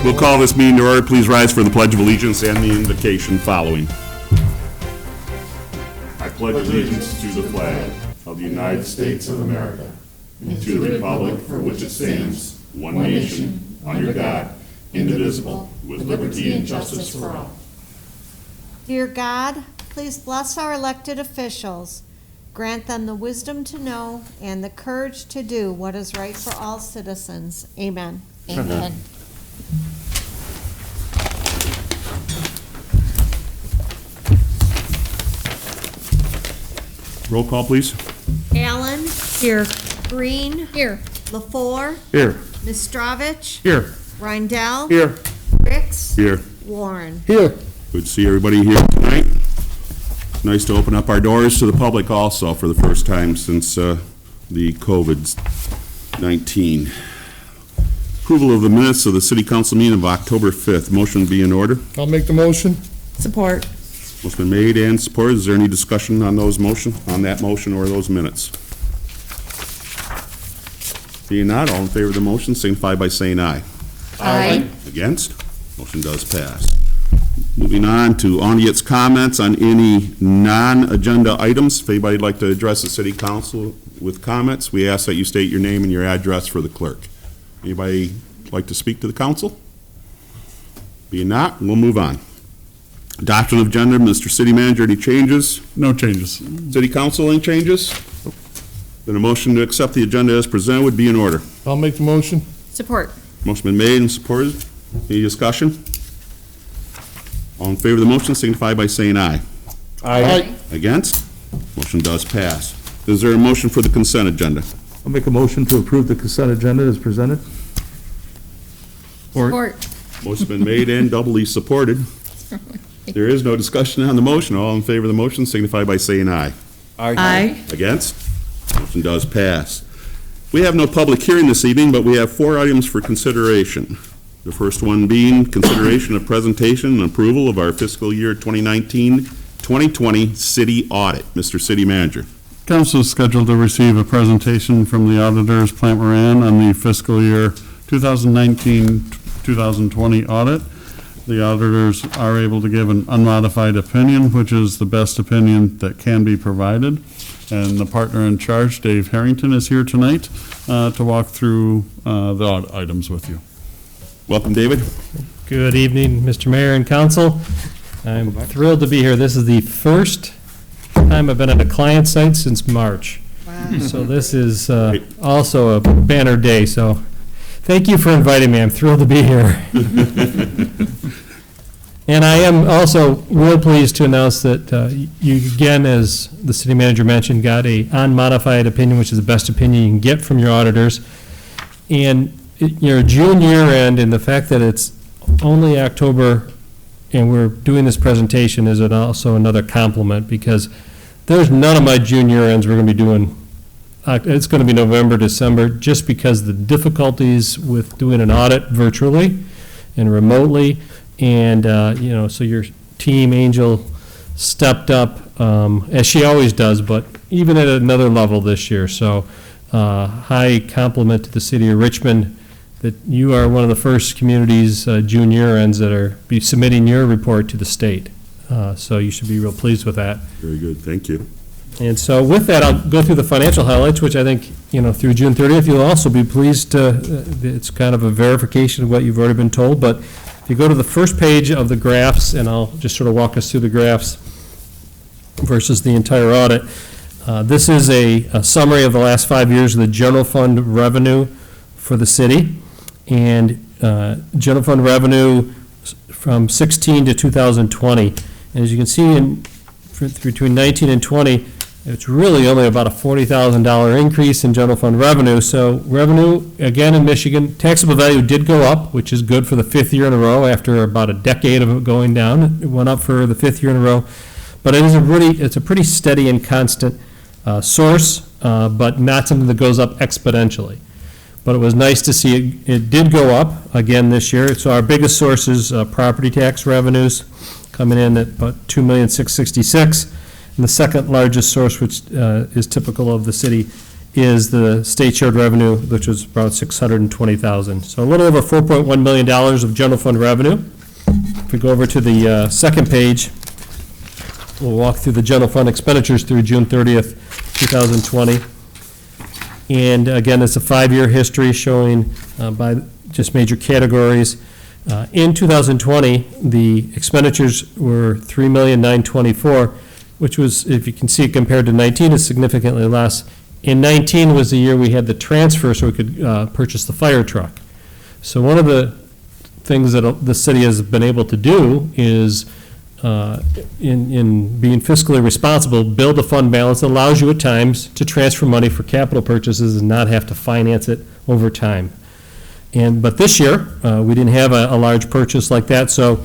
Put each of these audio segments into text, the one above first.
We'll call this meeting to order. Please rise for the Pledge of Allegiance and the invocation following. I pledge allegiance to the flag of the United States of America and to the republic for which it stands, one nation, under God, indivisible, with liberty and justice for all. Dear God, please bless our elected officials. Grant them the wisdom to know and the courage to do what is right for all citizens. Amen. Amen. Roll call, please. Allen. Here. Green. Here. LaFour. Here. Mistrovich. Here. Reindell. Here. Ricks. Here. Warren. Here. Good to see everybody here tonight. Nice to open up our doors to the public also for the first time since the COVID-19. Approval of the minutes of the City Council meeting of October 5th. Motion be in order. I'll make the motion. Support. Motion been made and supported. Is there any discussion on that motion or those minutes? Being not, all in favor of the motion signify by saying aye. Aye. Against? Motion does pass. Moving on to Audit's comments on any non-agenda items. If anybody'd like to address the City Council with comments, we ask that you state your name and your address for the clerk. Anybody like to speak to the council? Being not, we'll move on. Adoption of agenda, Mr. City Manager, any changes? No changes. City Council, any changes? Then a motion to accept the agenda as presented would be in order. I'll make the motion. Support. Motion been made and supported. Any discussion? All in favor of the motion signify by saying aye. Aye. Against? Motion does pass. Is there a motion for the consent agenda? I'll make a motion to approve the consent agenda as presented. Support. Motion's been made and doubly supported. There is no discussion on the motion. All in favor of the motion signify by saying aye. Aye. Against? Motion does pass. We have no public hearing this evening, but we have 4 items for consideration. The first one being consideration of presentation and approval of our fiscal year 2019-2020 city audit. Mr. City Manager. Council is scheduled to receive a presentation from the auditors, Plant Moran, on the fiscal year 2019-2020 audit. The auditors are able to give an unmodified opinion, which is the best opinion that can be provided. And the partner in charge, Dave Harrington, is here tonight to walk through the audit items with you. Welcome, David. Good evening, Mr. Mayor and Council. I'm thrilled to be here. This is the first time I've been at a client site since March. Wow. So this is also a banner day, so thank you for inviting me. I'm thrilled to be here. And I am also real pleased to announce that you, again, as the city manager mentioned, got a unmodified opinion, which is the best opinion you can get from your auditors. And your June year end, and the fact that it's only October and we're doing this presentation is also another compliment, because there's none of my June year ends we're going to be doing. It's going to be November, December, just because the difficulties with doing an audit virtually and remotely. And, so your team, Angel, stepped up, as she always does, but even at another level this year. So high compliment to the city of Richmond that you are one of the first communities, June year ends, that are be submitting your report to the state. So you should be real pleased with that. Very good. Thank you. And so with that, I'll go through the financial highlights, which I think, through June 30th, you'll also be pleased to, it's kind of a verification of what you've already been told. But if you go to the first page of the graphs, and I'll just sort of walk us through the graphs versus the entire audit. This is a summary of the last 5 years of the general fund revenue for the city. And general fund revenue from 16 to 2020. And as you can see, between 19 and 20, it's really only about a $40,000 increase in general fund revenue. So revenue, again, in Michigan, taxable value did go up, which is good for the 5th year in a row after about a decade of it going down. It went up for the 5th year in a row. But it's a pretty steady and constant source, but not something that goes up exponentially. But it was nice to see it did go up again this year. So our biggest source is property tax revenues, coming in at about $2,666,000. And the second largest source, which is typical of the city, is the state shared revenue, which was about $620,000. So a little over $4.1 million of general fund revenue. If we go over to the second page, we'll walk through the general fund expenditures through June 30th, 2020. And again, it's a 5-year history showing by just major categories. In 2020, the expenditures were $3,924,000, which was, if you can see, compared to 19, is significantly less. In 19 was the year we had the transfer so we could purchase the fire truck. So one of the things that the city has been able to do is, in being fiscally responsible, build a fund balance that allows you at times to transfer money for capital purchases and not have to finance it over time. But this year, we didn't have a large purchase like that, so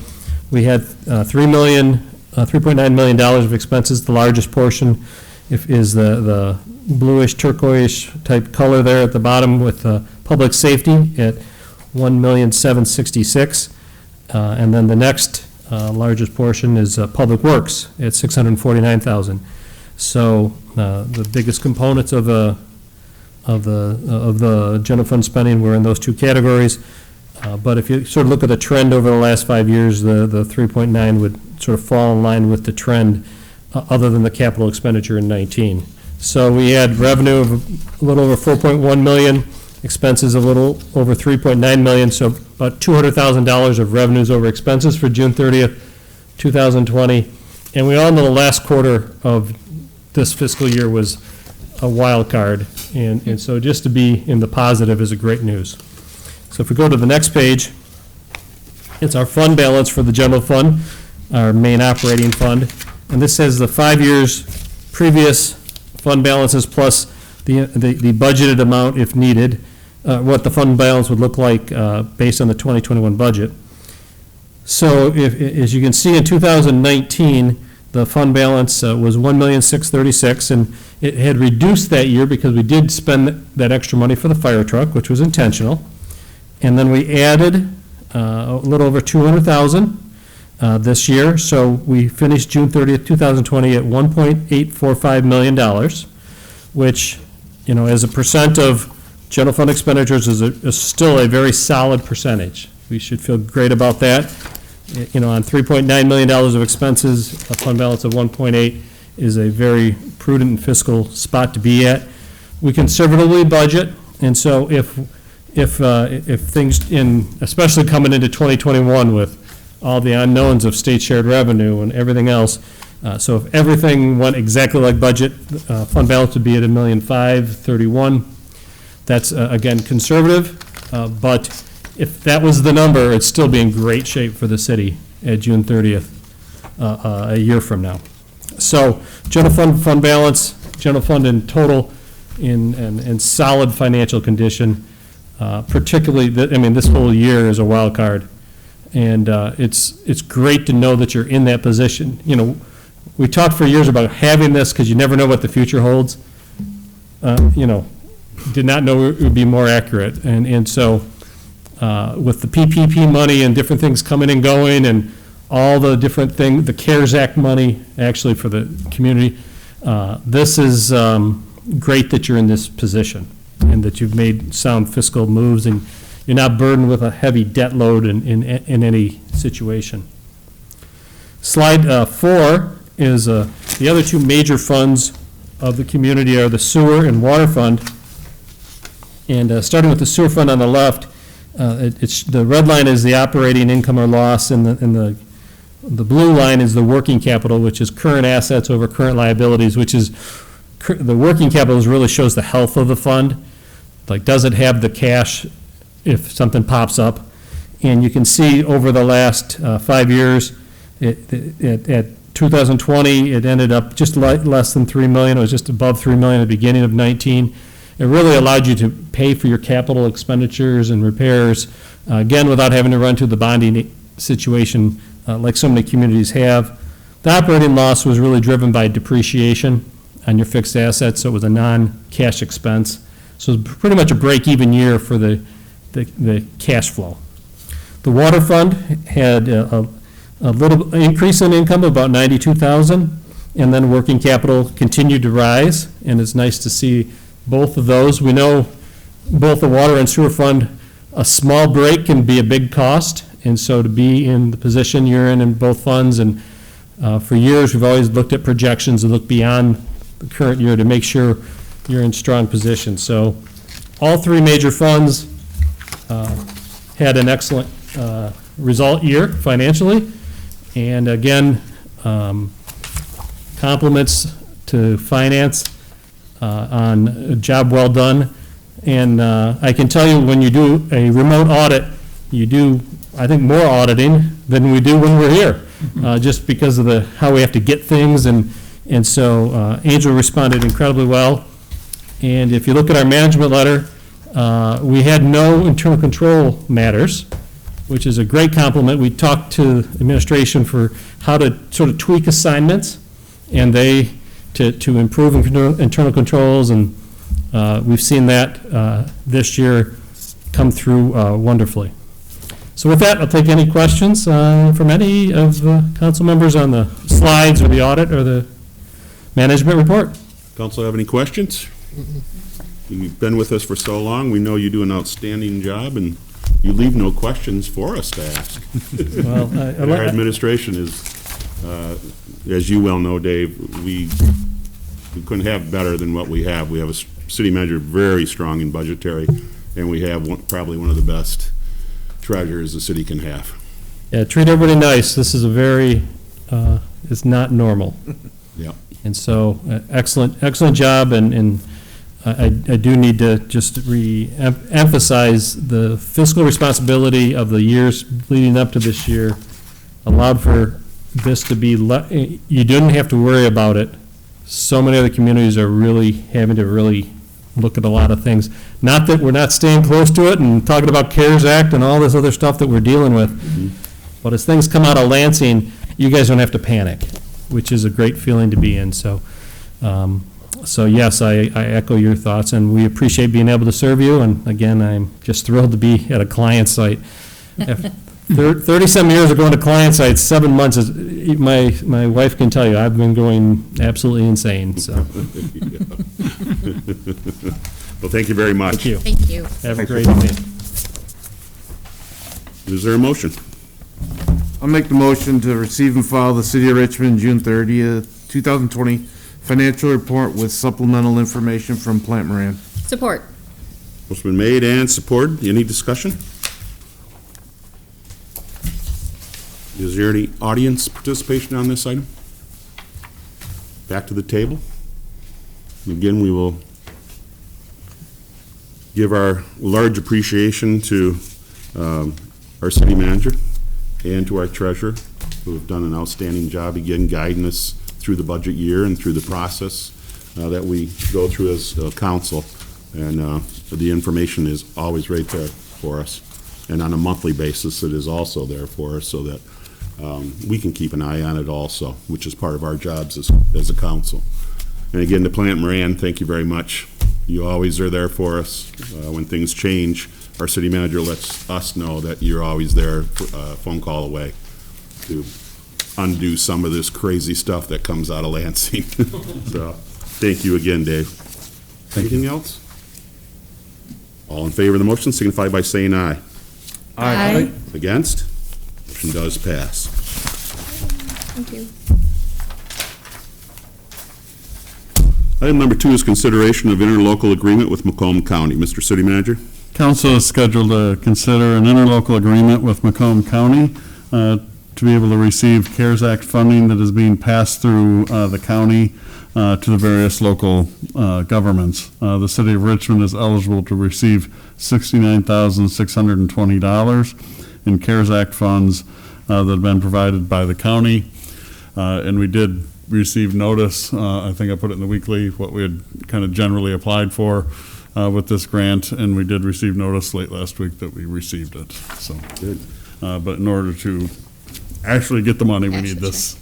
we had $3.9 million of expenses. The largest portion is the bluish turquoise type color there at the bottom with public safety at $1,766,000. And then the next largest portion is public works at $649,000. So the biggest components of the general fund spending were in those two categories. But if you sort of look at the trend over the last 5 years, the 3.9 would sort of fall in line with the trend, other than the capital expenditure in 19. So we had revenue of a little over 4.1 million, expenses a little over 3.9 million, so about $200,000 of revenues over expenses for June 30th, 2020. And we all know the last quarter of this fiscal year was a wild card, and so just to be in the positive is a great news. So if we go to the next page, it's our fund balance for the general fund, our main operating fund. And this says the 5 years previous fund balances plus the budgeted amount if needed, what the fund balance would look like based on the 2021 budget. So as you can see, in 2019, the fund balance was $1,636,000, and it had reduced that year because we did spend that extra money for the fire truck, which was intentional. And then we added a little over $200,000 this year, so we finished June 30th, 2020 at $1.845 million, which, you know, as a percent of general fund expenditures is still a very solid percentage. We should feel great about that. You know, on $3.9 million of expenses, a fund balance of 1.8 is a very prudent and fiscal spot to be at. We conservatively budget, and so if things especially coming into 2021 with all the unknowns of state shared revenue and everything else, so if everything went exactly like budget, fund balance would be at $1,531,000. That's again conservative, but if that was the number, it'd still be in great shape for the city at June 30th, a year from now. So general fund balance, general fund in total in solid financial condition. Particularly, this whole year is a wild card, and it's great to know that you're in that position. You know, we talked for years about having this because you never know what the future holds. You know, did not know it would be more accurate, and so with the PPP money and different things coming and going, and all the different things, the CARES Act money actually for the community, this is great that you're in this position, and that you've made sound fiscal moves, and you're not burdened with a heavy debt load in any situation. Slide 4 is the other two major funds of the community are the sewer and water fund. And starting with the sewer fund on the left, the red line is the operating income or loss, and the blue line is the working capital, which is current assets over current liabilities, which is the working capital really shows the health of the fund. Like, does it have the cash if something pops up? And you can see over the last 5 years, at 2020, it ended up just less than $3 million. It was just above $3 million at the beginning of 19. It really allowed you to pay for your capital expenditures and repairs, again, without having to run to the bonding situation like so many communities have. The operating loss was really driven by depreciation on your fixed assets, so it was a non-cash expense. So it was pretty much a break-even year for the cash flow. The water fund had a little increase in income, about $92,000, and then working capital continued to rise, and it's nice to see both of those. We know both the water and sewer fund, a small break can be a big cost, and so to be in the position you're in both funds, and for years, we've always looked at projections and looked beyond the current year to make sure you're in strong position. So all three major funds had an excellent result year financially. And again, compliments to finance on a job well done. And I can tell you, when you do a remote audit, you do, I think, more auditing than we do when we're here, just because of how we have to get things. And so Angel responded incredibly well. And if you look at our management letter, we had no internal control matters, which is a great compliment. We talked to administration for how to sort of tweak assignments, and to improve internal controls, and we've seen that this year come through wonderfully. So with that, I'll take any questions from any of the council members on the slides or the audit or the management report. Council have any questions? You've been with us for so long, we know you do an outstanding job, and you leave no questions for us to ask. Well, And our administration is, as you well know, Dave, we couldn't have better than what we have. We have a city manager very strong in budgetary, and we have probably one of the best treasurers the city can have. Yeah, treat everybody nice. This is it's not normal. Yep. And so, excellent job, and I do need to just emphasize the fiscal responsibility of the years leading up to this year allowed for this to be, you didn't have to worry about it. So many other communities are really having to really look at a lot of things. Not that we're not staying close to it and talking about CARES Act and all this other stuff that we're dealing with, but as things come out of Lansing, you guys don't have to panic, which is a great feeling to be in. So, yes, I echo your thoughts, and we appreciate being able to serve you. And again, I'm just thrilled to be at a client site. 30-some years of going to client sites, 7 months, my wife can tell you, I've been going absolutely insane, so. Well, thank you very much. Thank you. Thank you. Have a great evening. Is there a motion? I'll make the motion to receive and file the City of Richmond June 30th, 2020 financial report with supplemental information from Plant Moran. Support. Motion been made and supported. Any discussion? Is there any audience participation on this item? Back to the table. Again, we will give our large appreciation to our city manager and to our treasurer, who have done an outstanding job, again, guiding us through the budget year and through the process that we go through as council. And the information is always right there for us. And on a monthly basis, it is also there for us, so that we can keep an eye on it also, which is part of our jobs as a council. And again, to Plant Moran, thank you very much. You always are there for us. When things change, our city manager lets us know that you're always there, a phone call away, to undo some of this crazy stuff that comes out of Lansing. So, thank you again, Dave. Anything else? All in favor of the motion signify by saying aye. Aye. Against? Motion does pass. Thank you. Item number 2 is consideration of interlocal agreement with Macomb County. Mr. City Manager? Council is scheduled to consider an interlocal agreement with Macomb County to be able to receive CARES Act funding that is being passed through the county to the various local governments. The city of Richmond is eligible to receive $69,620 in CARES Act funds that have been provided by the county. And we did receive notice, I think I put it in the weekly, what we had kind of generally applied for with this grant, and we did receive notice late last week that we received it. So, Good. but in order to actually get the money, we need this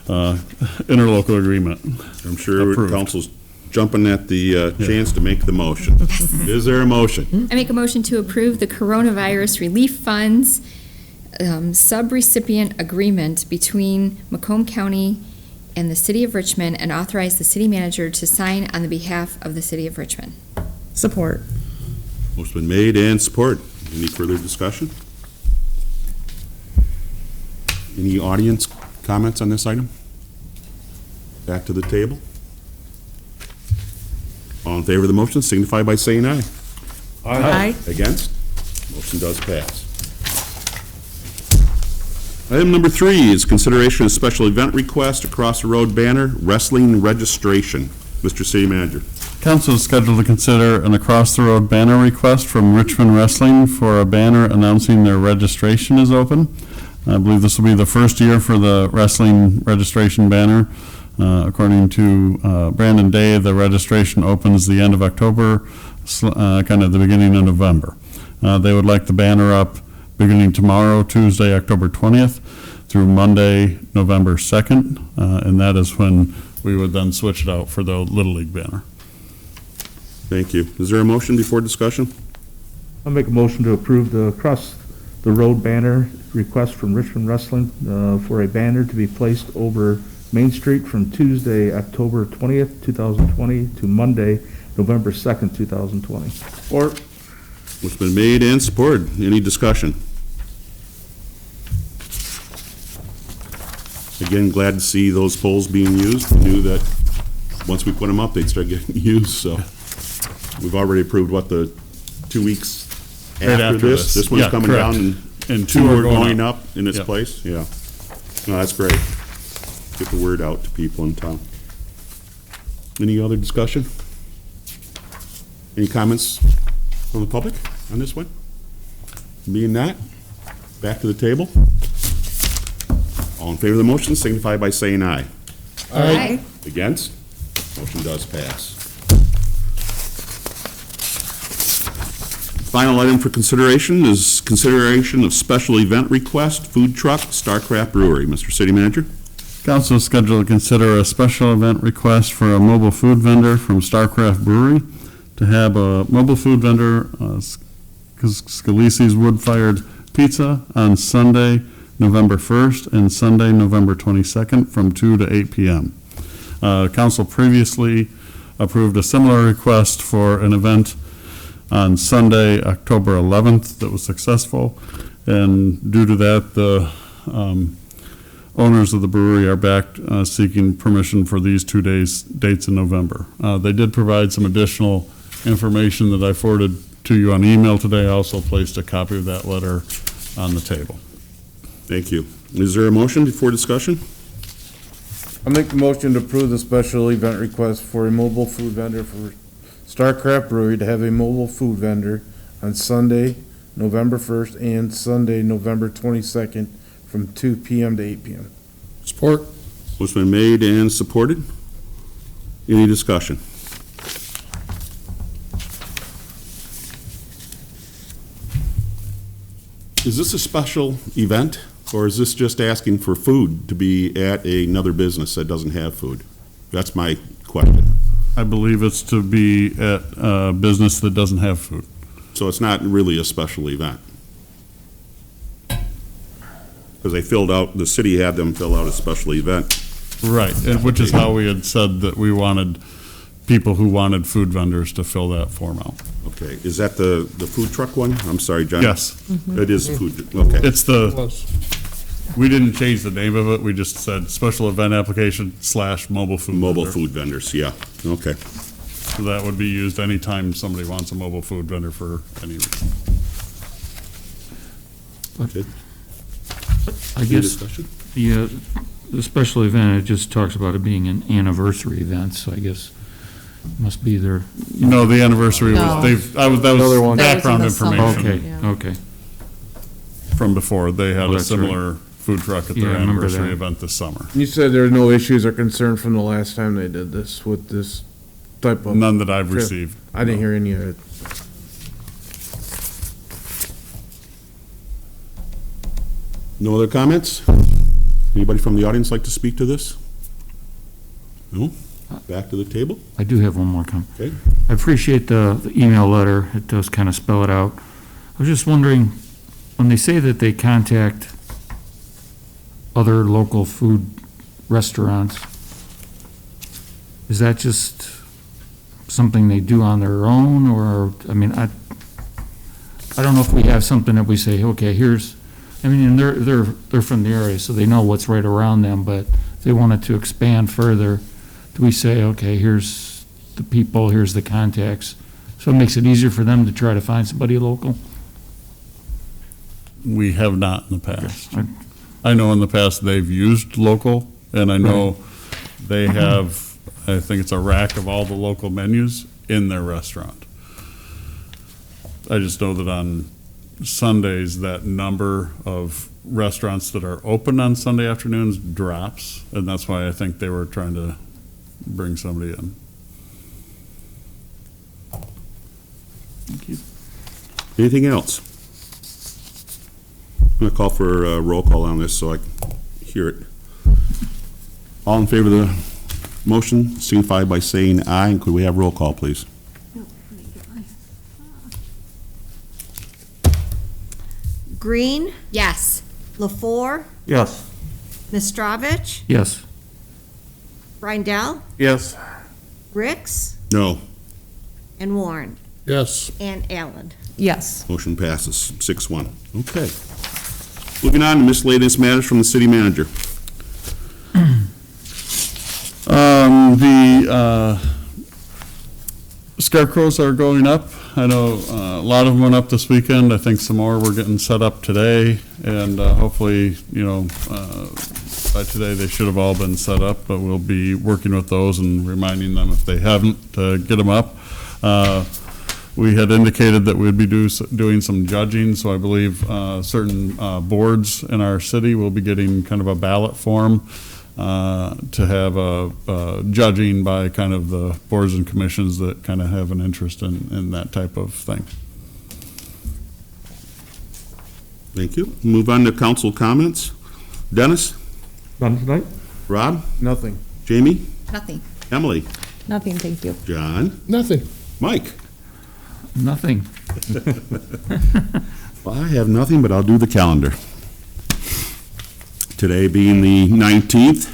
interlocal agreement. I'm sure Approved. council's jumping at the chance to make the motion. Is there a motion? I make a motion to approve the coronavirus relief funds sub-recipient agreement between Macomb County and the City of Richmond, and authorize the city manager to sign on the behalf of the City of Richmond. Support. Motion been made and support. Any further discussion? Any audience comments on this item? Back to the table. All in favor of the motion signify by saying aye. Aye. Against? Motion does pass. Item number 3 is consideration of special event request, across the road banner, wrestling registration. Mr. City Manager. Council is scheduled to consider an across-the-road banner request from Richmond Wrestling for a banner announcing their registration is open. I believe this will be the first year for the wrestling registration banner. According to Brandon Day, the registration opens the end of October, kind of the beginning of November. They would like the banner up beginning tomorrow, Tuesday, October 20th, through Monday, November 2nd, and that is when we would then switch it out for the Little League banner. Thank you. Is there a motion before discussion? I'll make a motion to approve the across-the-road banner request from Richmond Wrestling for a banner to be placed over Main Street from Tuesday, October 20th, 2020 to Monday, November 2nd, 2020. Or, It's been made and supported. Any discussion? Again, glad to see those poles being used. Knew that once we put them up, they'd start getting used, so. We've already approved, what, the 2 weeks Right after this? This one's Yeah, coming correct. down and 2 are going up in its Yep. place? Yeah. No, that's great. Get the word out to people in town. Any other discussion? Any comments from the public on this one? Being that, back to the table. All in favor of the motion signify by saying aye. Aye. Against? Motion does pass. Final item for consideration is consideration of special event request, food truck, Starcraft Brewery. Mr. City Manager? Council is scheduled to consider a special event request for a mobile food vendor from Starcraft Brewery to have a mobile food vendor, Scalisi's Wood-Fired Pizza, on Sunday, November 1st, and Sunday, November 22nd, from 2 to 8 p.m. Council previously approved a similar request for an event on Sunday, October 11th, that was successful, and due to that, the owners of the brewery are back seeking permission for these 2 dates in November. They did provide some additional information that I forwarded to you on email today. I also placed a copy of that letter on the table. Thank you. Is there a motion before discussion? I'll make the motion to approve the special event request for a mobile food vendor for Starcraft Brewery to have a mobile food vendor on Sunday, November 1st, and Sunday, November 22nd, from 2 p.m. to 8 p.m. Support. What's been made and supported? Any discussion? Is this a special event, or is this just asking for food to be at another business that doesn't have food? That's my question. I believe it's to be at a business that doesn't have food. So it's not really a special event? Because they filled out, the city had them fill out a special event. Right, and which is how we had said that we wanted people who wanted food vendors to fill that form out. Okay, is that the food truck one? I'm sorry, John. Yes, It is food, okay. it's we didn't change the name of it, we just said special event application / mobile food. Mobile vendor. food vendors, yeah, okay. So that would be used anytime somebody wants a mobile food vendor for any reason. Okay. I Any guess discussion? the special event, it just talks about it being an anniversary event, so I guess it must be their, No, the anniversary No. was, that Another one. was background That was in the information summer. okay, Yeah. okay. from before. They had Oh, a that's right. similar food truck at Yeah, their I remember anniversary that. event this summer. You said there are no issues or concern from the last time they did this with this type of. None that I've Sure. received. I didn't hear any of it. No other comments? Anybody from the audience like to speak to this? No? Back to the table? I do have one more comment. Okay. I appreciate the email letter, it does kind of spell it out. I was just wondering, when they say that they contact other local food restaurants, is that just something they do on their own, or, I mean, I don't know if we have something that we say, okay, here's, I mean, and they're from the area, so they know what's right around them, but if they wanted to expand further, do we say, okay, here's the people, here's the contacts? So it makes it easier for them to try to find somebody local? We have not in the past. Okay. I know in the past they've used local, and I know they have, I think it's a rack of all the local menus in their restaurant. I just know that on Sundays, that number of restaurants that are open on Sunday afternoons drops, and that's why I think they were trying to bring somebody in. Thank you. Anything else? I'm going to call for a roll call on this so I can hear it. All in favor of the motion, signify by saying aye. And could we have roll call, please? Green, Yes. LaFour, Yes. Mistrovich, Yes. Rindell, Yes. Ricks, No. and Warren, Yes. and Allen. Yes. Motion passes 6-1. Okay. Moving on to miscellaneous matters from the city manager. The scarecrows are going up. I know a lot of them went up this weekend. I think some more were getting set up today, and hopefully, by today they should have all been set up, but we'll be working with those and reminding them if they haven't to get them up. We had indicated that we'd be doing some judging, so I believe certain boards in our city will be getting kind of a ballot form to have a judging by kind of the boards and commissions that kind of have an interest in that type of thing. Thank you. Move on to council comments. Dennis? Done tonight? Rob? Nothing. Jamie? Nothing. Emily? Nothing, thank you. John? Nothing. Mike? Nothing. Well, I have nothing, but I'll do the calendar. Today being the 19th,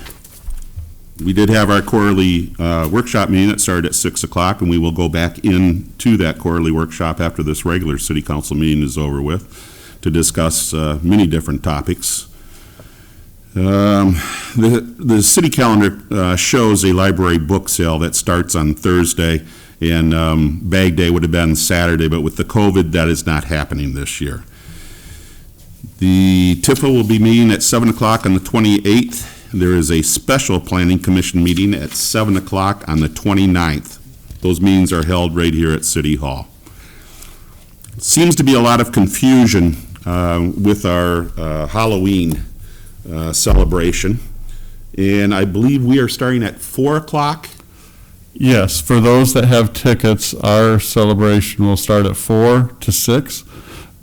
we did have our quarterly workshop meeting that started at 6 o'clock, and we will go back into that quarterly workshop after this regular city council meeting is over with to discuss many different topics. The city calendar shows a library book sale that starts on Thursday, and Bag Day would have been Saturday, but with the COVID, that is not happening this year. The TIFA will be meeting at 7 o'clock on the 28th. There is a special planning commission meeting at 7 o'clock on the 29th. Those meetings are held right here at City Hall. Seems to be a lot of confusion with our Halloween celebration, and I believe we are starting at 4 o'clock. Yes, for those that have tickets, our celebration will start at 4 to 6,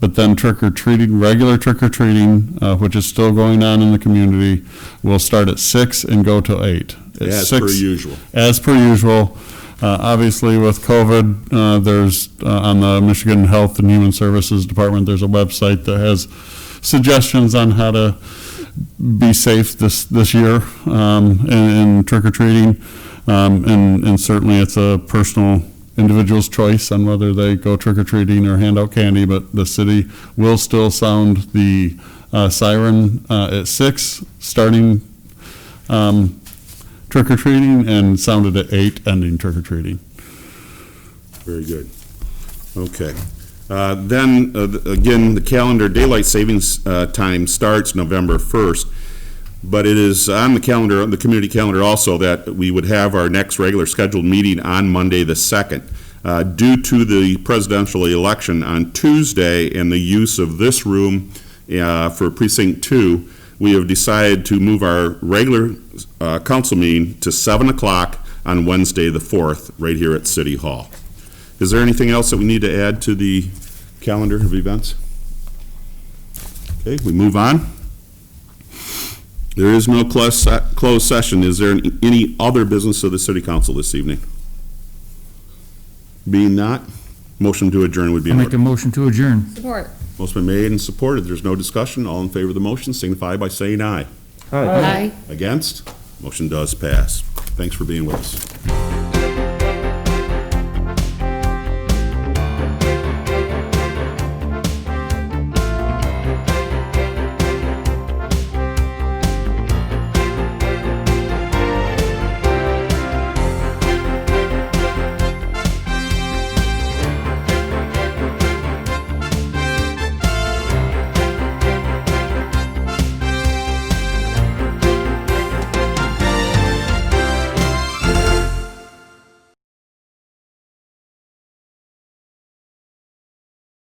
but then trick-or-treating, regular trick-or-treating, which is still going on in the community, will start at 6 and go till 8. As per usual. As per usual. Obviously, with COVID, there's, on the Michigan Health and Human Services Department, there's a website that has suggestions on how to be safe this year in trick-or-treating. And certainly it's a personal individual's choice on whether they go trick-or-treating or hand out candy, but the city will still sound the siren at 6, starting trick-or-treating, and sounded at 8, ending trick-or-treating. Very good. Okay. Then, again, the calendar, daylight savings time starts November 1st, but it is on the calendar, the community calendar also, that we would have our next regular scheduled meeting on Monday the 2nd. Due to the presidential election on Tuesday and the use of this room for Precinct 2, we have decided to move our regular council meeting to 7 o'clock on Wednesday the 4th, right here at City Hall. Is there anything else that we need to add to the calendar of events? Okay, we move on. There is no closed session. Is there any other business of the city council this evening? Being not, motion to adjourn would be I'll in make a order. motion to adjourn. Support. Motion been made and supported. There's no discussion. All in favor of the motion signify by saying aye. Aye. Against? Motion does pass. Thanks for being with us.